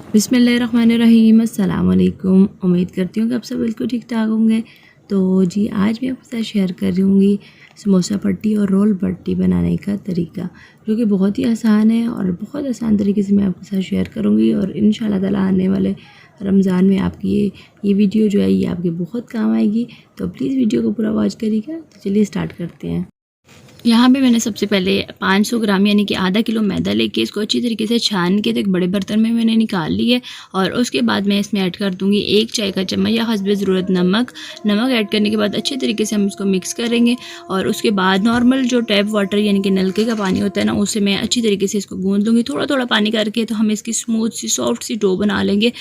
बिस्मिल्लाहिर्रहमानिर्रहीम, अस्सलाम वालेकुम। उम्मीद करती हूँ कि आप सब बिल्कुल ठीक ठाक होंगे। तो जी आज मैं आपके साथ शेयर कर रही हूँगी समोसा पट्टी और रोल पट्टी बनाने का तरीका, जो कि बहुत ही आसान है और बहुत आसान तरीके से मैं आपके साथ शेयर करूँगी। और इंशाल्लाह ताला आने वाले रमज़ान में आपकी ये वीडियो जो है ये आपके बहुत काम आएगी। तो प्लीज़ वीडियो को पूरा वॉच करिएगा। तो चलिए स्टार्ट करते हैं। यहाँ पे मैंने सबसे पहले 500 ग्राम यानी कि आधा किलो मैदा लेके इसको अच्छी तरीके से छान के तो एक बड़े बर्तन में मैंने निकाल ली है। और उसके बाद मैं इसमें ऐड कर दूँगी 1 चाय का चम्मच या हस्बे ज़रूरत नमक। नमक ऐड करने के बाद अच्छे तरीके से हम इसको मिक्स करेंगे। और उसके बाद नॉर्मल जो टैप वाटर यानी कि नलके का पानी होता है ना, उससे मैं अच्छी तरीके से इसको गूँध लूँगी थोड़ा थोड़ा पानी करके। तो हम इसकी स्मूथ सी सॉफ्ट सी डो बना लेंगे।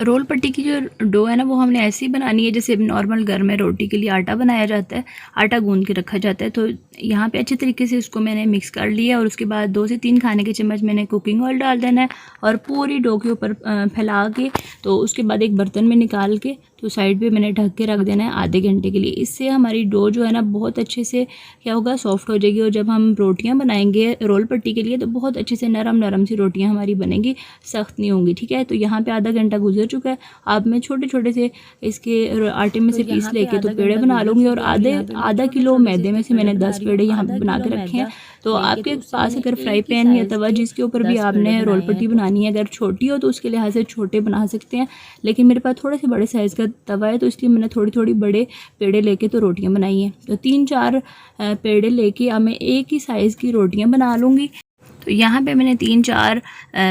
रोल पट्टी की जो डो है ना, वो हमने ऐसी बनानी है जैसे नॉर्मल घर में रोटी के लिए आटा बनाया जाता है, आटा गूंद के रखा जाता है। तो यहाँ पे अच्छे तरीके से उसको मैंने मिक्स कर लिया। और उसके बाद 2 से 3 खाने के चम्मच मैंने कुकिंग ऑयल डाल देना है और पूरी डो के ऊपर फैला के तो उसके बाद एक बर्तन में निकाल के तो साइड पे मैंने ढक के रख देना है आधे घंटे के लिए। इससे हमारी डो जो है ना बहुत अच्छे से क्या होगा, सॉफ्ट हो जाएगी। और जब हम रोटियां बनाएंगे रोल पट्टी के लिए तो बहुत अच्छे से नरम नरम सी रोटियां हमारी बनेंगी, सख्त नहीं होंगी। ठीक है, तो यहाँ पे आधा घंटा गुजर चुका है। अब मैं छोटे छोटे से इसके आटे में से पीस लेके तो पेड़े बना लूँगी। और आधा किलो मैदे में से मैंने 10 पेड़े यहाँ पे बना के रखे हैं। तो आपके पास अगर फ्राई पैन या तवा जिसके ऊपर भी आपने रोल पट्टी बनानी है, अगर छोटी हो तो उसके लिहाज से छोटे बना सकते हैं। लेकिन मेरे पास थोड़े से बड़े साइज़ का तवा है तो इसलिए मैंने थोड़ी थोड़ी बड़े पेड़े लेके तो रोटियां बनाई हैं। तो 3-4 पेड़े लेके अब मैं एक ही साइज़ की रोटियां बना लूँगी। तो यहाँ पे मैंने 3-4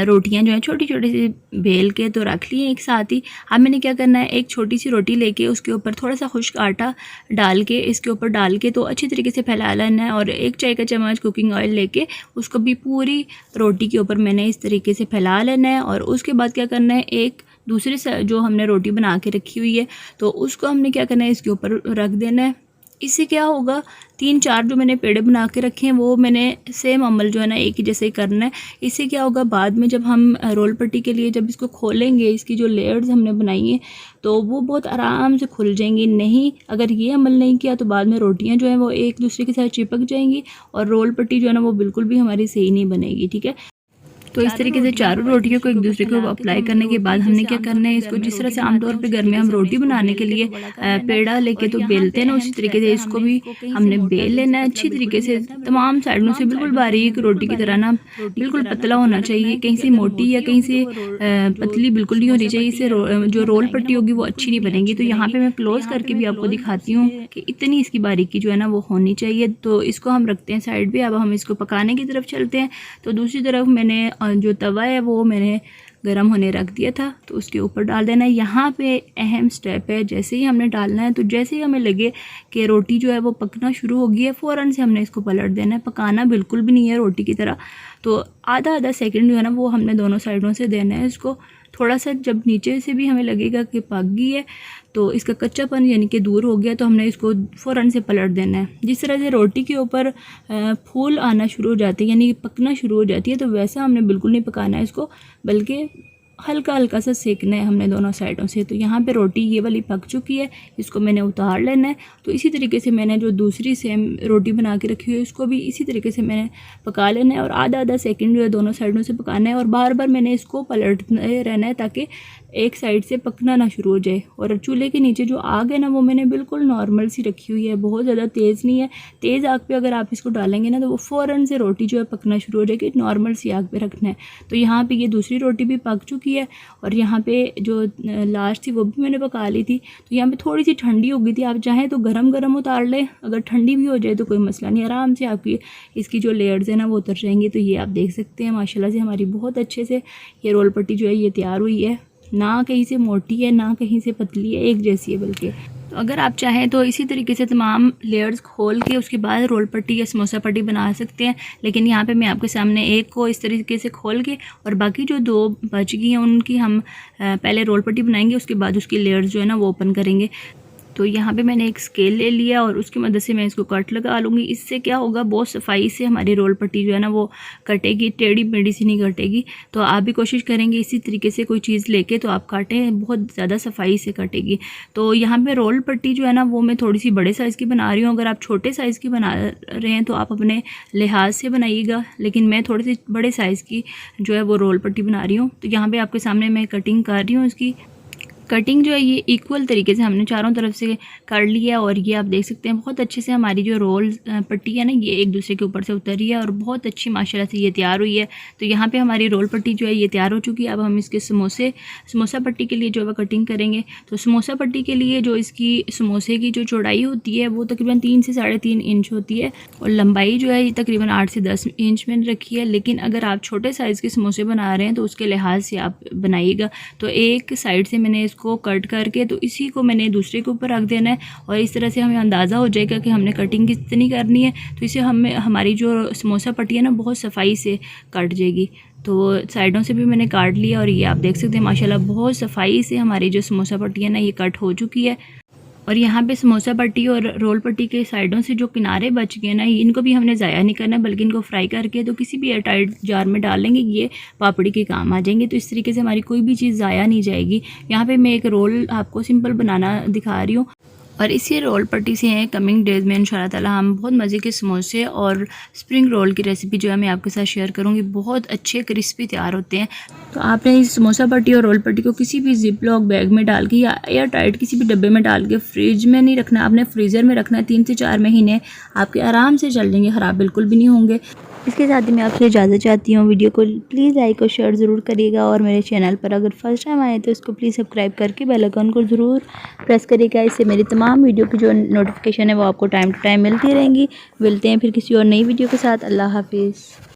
रोटियां जो है छोटी छोटी सी बेल के तो रख ली हैं एक साथ ही। अब मैंने क्या करना है, एक छोटी सी रोटी लेके उसके ऊपर थोड़ा सा खुश्क आटा डाल के इसके ऊपर डाल के तो अच्छी तरीके से फैला लेना है। और 1 चाय का चम्मच कुकिंग ऑयल लेके उसको भी पूरी रोटी के ऊपर मैंने इस तरीके से फैला लेना है। और उसके बाद क्या करना है, एक दूसरी जो हमने रोटी बना के रखी हुई है तो उसको हमने क्या करना है, इसके ऊपर रख देना है। इससे क्या होगा, 3-4 जो मैंने पेड़े बना के रखे हैं वो मैंने सेम अमल जो है ना एक ही जैसे ही करना है। इससे क्या होगा, बाद में जब हम रोल पट्टी के लिए जब इसको खोलेंगे, इसकी जो लेयर्स हमने बनाई हैं तो वो बहुत आराम से खुल जाएंगी। नहीं, अगर ये अमल नहीं किया तो बाद में रोटियां जो हैं वो एक दूसरे के साथ चिपक जाएंगी और रोल पट्टी जो है ना वो बिल्कुल भी हमारी सही नहीं बनेगी। ठीक है, तो इस तरीके से चारों रोटियों को एक दूसरे को अप्लाई करने के बाद हमने क्या करना है, इसको जिस तरह से आमतौर पे घर में हम रोटी बनाने के लिए पेड़ा लेके तो बेलते हैं ना, उसी तरीके से इसको भी हमने बेल लेना है अच्छी तरीके से तमाम साइडों से, बिल्कुल बारीक रोटी की तरह ना, बिल्कुल पतला होना चाहिए, कहीं से मोटी या कहीं से पतली बिल्कुल नहीं होनी चाहिए। इससे जो रोल पट्टी होगी वो अच्छी नहीं बनेगी। तो यहाँ पे मैं क्लोज करके भी आपको दिखाती हूँ कि इतनी इसकी बारीकी जो है ना वो होनी चाहिए। तो इसको हम रखते हैं साइड पे। अब हम इसको पकाने की तरफ चलते हैं। तो दूसरी तरफ मैंने जो तवा है वो मैंने गरम होने रख दिया था तो उसके ऊपर डाल देना है। यहाँ पे अहम स्टेप है, जैसे ही हमने डालना है तो जैसे ही हमें लगे कि रोटी जो है वो पकना शुरू हो गई है, फ़ौरन से हमने इसको पलट देना है। पकाना बिल्कुल भी नहीं है रोटी की तरह। तो आधा सेकंड जो है ना वो हमने दोनों साइडों से देना है इसको। थोड़ा सा जब नीचे से भी हमें लगेगा कि पक गई है तो इसका कच्चापन यानी कि दूर हो गया तो हमने इसको फ़ौरन से पलट देना है। जिस तरह से रोटी के ऊपर फूल आना शुरू हो जाती है यानी कि पकना शुरू हो जाती है, तो वैसा हमने बिल्कुल नहीं पकाना है इसको, बल्कि हल्का हल्का सा सेकना है हमने दोनों साइडों से। तो यहाँ पे रोटी ये वाली पक चुकी है, इसको मैंने उतार लेना है। तो इसी तरीके से मैंने जो दूसरी सेम रोटी बना के रखी हुई है उसको भी इसी तरीके से मैंने पका लेना है। और आधा सेकंड जो है दोनों साइडों से पकाना है और बार बार मैंने इसको पलटते रहना है ताकि एक साइड से पकना ना शुरू हो जाए। और चूल्हे के नीचे जो आग है ना वो मैंने बिल्कुल नॉर्मल सी रखी हुई है, बहुत ज़्यादा तेज़ नहीं है। तेज़ आग पे अगर आप इसको डालेंगे ना तो वो फ़ौरन से रोटी जो है पकना शुरू हो जाएगी। नॉर्मल सी आग पे रखना है। तो यहाँ पे ये दूसरी रोटी भी पक चुकी है और यहाँ पे जो लास्ट थी वो भी मैंने पका ली थी। तो यहाँ पे थोड़ी सी ठंडी हो गई थी, आप चाहें तो गरम गरम उतार लें, अगर ठंडी भी हो जाए तो कोई मसला नहीं, आराम से आपकी इसकी जो लेयर्स है ना वो उतर जाएंगी। तो ये आप देख सकते हैं माशाल्लाह से हमारी बहुत अच्छे से ये रोल पट्टी जो है ये तैयार हुई है। ना कहीं से मोटी है ना कहीं से पतली है, एक जैसी है बल्कि। तो अगर आप चाहें तो इसी तरीके से तमाम लेयर्स खोल के उसके बाद रोल पट्टी या समोसा पट्टी बना सकते हैं। लेकिन यहाँ पे मैं आपके सामने एक को इस तरीके से खोल के और बाकी जो 2 बच गई हैं उनकी हम पहले रोल पट्टी बनाएंगे, उसके बाद उसकी लेयर्स जो है ना वो ओपन करेंगे। तो यहाँ पे मैंने एक स्केल ले लिया और उसकी मदद से मैं इसको कट लगा लूँगी। इससे क्या होगा, बहुत सफाई से हमारी रोल पट्टी जो है ना वो कटेगी, टेढ़ी मेढ़ी सी नहीं कटेगी। तो आप भी कोशिश करेंगे इसी तरीके से कोई चीज़ लेके तो आप काटें, बहुत ज़्यादा सफाई से कटेगी। तो यहाँ पे रोल पट्टी जो है ना वो मैं थोड़ी सी बड़े साइज़ की बना रही हूँ। अगर आप छोटे साइज़ की बना रहे हैं तो आप अपने लिहाज से बनाइएगा, लेकिन मैं थोड़ी सी बड़े साइज़ की जो है वो रोल पट्टी बना रही हूँ। तो यहाँ पे आपके सामने मैं कटिंग कर रही हूँ। इसकी कटिंग जो है ये इक्वल तरीके से हमने चारों तरफ से कर लिया और ये आप देख सकते हैं बहुत अच्छे से हमारी जो रोल पट्टी है ना ये एक दूसरे के ऊपर से उतर रही है और बहुत अच्छी माशाल्लाह से ये तैयार हुई है। तो यहाँ पे हमारी रोल पट्टी जो है ये तैयार हो चुकी है। अब हम इसके समोसा पट्टी के लिए जो है कटिंग करेंगे। तो समोसा पट्टी के लिए जो इसकी समोसे की जो चौड़ाई होती है वो तकरीबन 3 से 3.5 इंच होती है और लंबाई जो है ये तकरीबन 8 से 10 इंच में रखी है। लेकिन अगर आप छोटे साइज़ के समोसे बना रहे हैं तो उसके लिहाज से आप बनाइएगा। तो एक साइड से मैंने को कट करके तो इसी को मैंने दूसरे के ऊपर रख देना है और इस तरह से हमें अंदाज़ा हो जाएगा कि हमने कटिंग कितनी करनी है। तो इसे हमारी जो समोसा पट्टी है ना बहुत सफाई से कट जाएगी। तो साइडों से भी मैंने काट लिया और ये आप देख सकते हैं माशाल्लाह बहुत सफाई से हमारी जो समोसा पट्टी है ना ये कट हो चुकी है। और यहाँ पे समोसा पट्टी और रोल पट्टी के साइडों से जो किनारे बच गए ना इनको भी हमने ज़ाया नहीं करना, बल्कि इनको फ्राई करके तो किसी भी एयरटाइट जार में डाल लेंगे, ये पापड़ी के काम आ जाएंगे। तो इस तरीके से हमारी कोई भी चीज़ ज़ाया नहीं जाएगी। यहाँ पे मैं एक रोल आपको सिंपल बनाना दिखा रही हूँ और इसी रोल पट्टी से हैं कमिंग डेज़ में इंशाल्लाह ताला हम बहुत मज़े के समोसे और स्प्रिंग रोल की रेसिपी जो है मैं आपके साथ शेयर करूँगी। बहुत अच्छे क्रिस्पी तैयार होते हैं। तो आपने इस समोसा पट्टी और रोल पट्टी को किसी भी जिप लॉक बैग में डाल के या एयर टाइट किसी भी डब्बे में डाल के फ्रिज में नहीं रखना, आपने फ्रीज़र में रखना है। 3 से 4 महीने आपके आराम से चल जाएंगे, ख़राब बिल्कुल भी नहीं होंगे। इसके साथ ही मैं आपसे इजाज़त चाहती हूँ। वीडियो को प्लीज़ लाइक और शेयर ज़रूर करिएगा और मेरे चैनल पर अगर फर्स्ट टाइम आए तो इसको प्लीज़ सब्सक्राइब करके बेल आइकन को ज़रूर प्रेस करिएगा। इससे मेरी तमाम वीडियो की जो नोटिफिकेशन है वो आपको टाइम टू टाइम मिलती रहेंगी। मिलते हैं फिर किसी और नई वीडियो के साथ। अल्लाह हाफिज़।